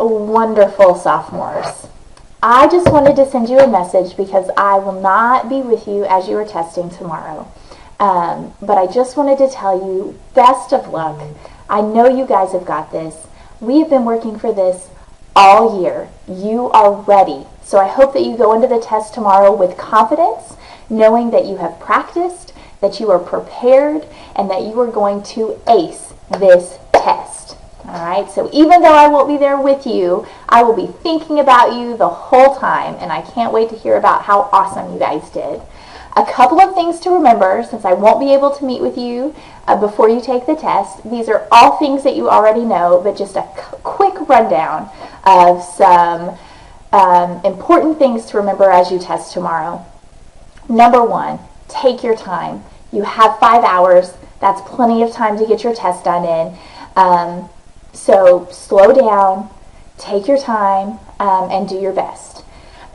wonderful sophomores. I just wanted to send you a message because I will not be with you as you are testing tomorrow. But I just wanted to tell you, best of luck. I know you guys have got this. We have been working for this all year. You are ready. So I hope that you go into the test tomorrow with confidence, knowing that you have practiced, that you are prepared, and that you are going to ace this test. All right, so even though I won't be there with you, I will be thinking about you the whole time, and I can't wait to hear about how awesome you guys did. A couple of things to remember, since I won't be able to meet with you before you take the test. These are all things that you already know, but just a quick rundown of some important things to remember as you test tomorrow. Number one, take your time. You have 5 hours. That's plenty of time to get your test done in. So slow down, take your time, and do your best.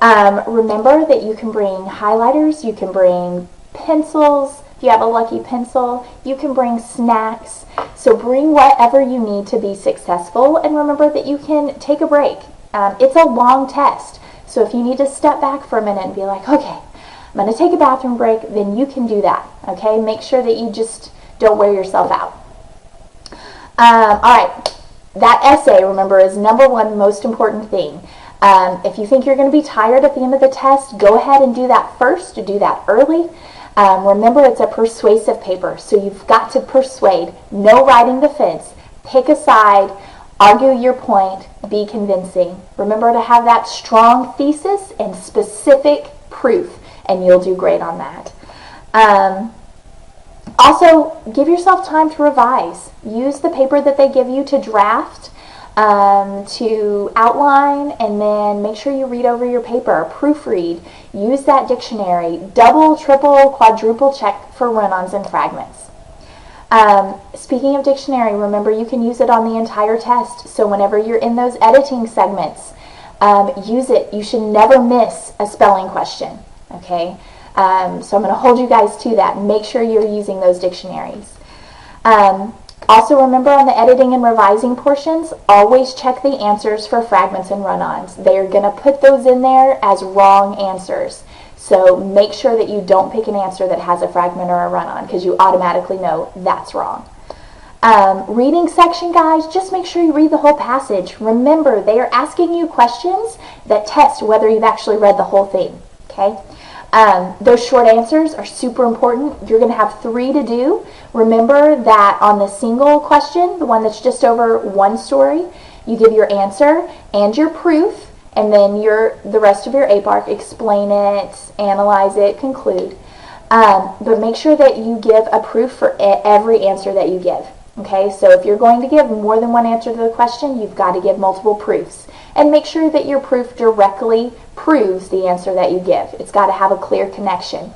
Remember that you can bring highlighters, you can bring pencils. If you have a lucky pencil, you can bring snacks. So bring whatever you need to be successful, and remember that you can take a break. It's a long test, so if you need to step back for a minute and be like, okay, I'm going to take a bathroom break, then you can do that, okay? Make sure that you just don't wear yourself out. All right, that essay, remember, is number one most important thing. If you think you're going to be tired at the end of the test, go ahead and do that first, do that early. Remember, it's a persuasive paper, so you've got to persuade. No riding the fence. Pick a side, argue your point, be convincing. Remember to have that strong thesis and specific proof, and you'll do great on that. Also, give yourself time to revise. Use the paper that they give you to draft, to outline, and then make sure you read over your paper, proofread, use that dictionary, double, triple, quadruple check for run-ons and fragments. Speaking of dictionary, remember you can use it on the entire test, so whenever you're in those editing segments, use it. You should never miss a spelling question, okay? So I'm going to hold you guys to that. Make sure you're using those dictionaries. Also remember on the editing and revising portions, always check the answers for fragments and run-ons. They are going to put those in there as wrong answers. So make sure that you don't pick an answer that has a fragment or a run-on, because you automatically know that's wrong. Reading section, guys, just make sure you read the whole passage. Remember, they are asking you questions that test whether you've actually read the whole thing, okay? Those short answers are super important. You're going to have 3 to do. Remember that on the single question, the one that's just over one story, you give your answer and your proof, and then the rest of your APARC, explain it, analyze it, conclude. But make sure that you give a proof for every answer that you give. Okay, so if you're going to give more than one answer to the question, you've got to give multiple proofs. And make sure that your proof directly proves the answer that you give. It's got to have a clear connection.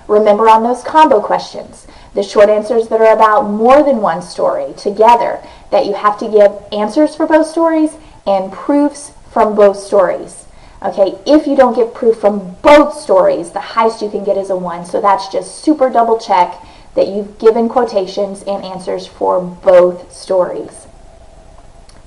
Remember on those combo questions, the short answers that are about more than one story together, that you have to give answers for both stories and proofs from both stories. Okay, if you don't give proof from both stories, the highest you can get is a 1. So that's just super double check that you've given quotations and answers for both stories.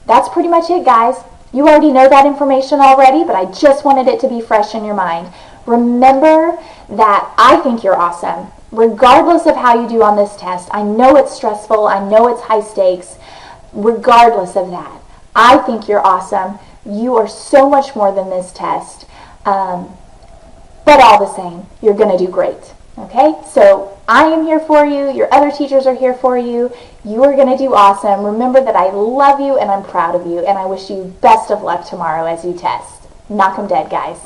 That's pretty much it, guys. You already know that information already, but I just wanted it to be fresh in your mind. Remember that I think you're awesome, regardless of how you do on this test. I know it's stressful. I know it's high stakes. Regardless of that, I think you're awesome. You are so much more than this test. But all the same, you're going to do great. Okay? So I am here for you. Your other teachers are here for you. You are going to do awesome. Remember that I love you and I'm proud of you, and I wish you best of luck tomorrow as you test. Knock 'em dead, guys.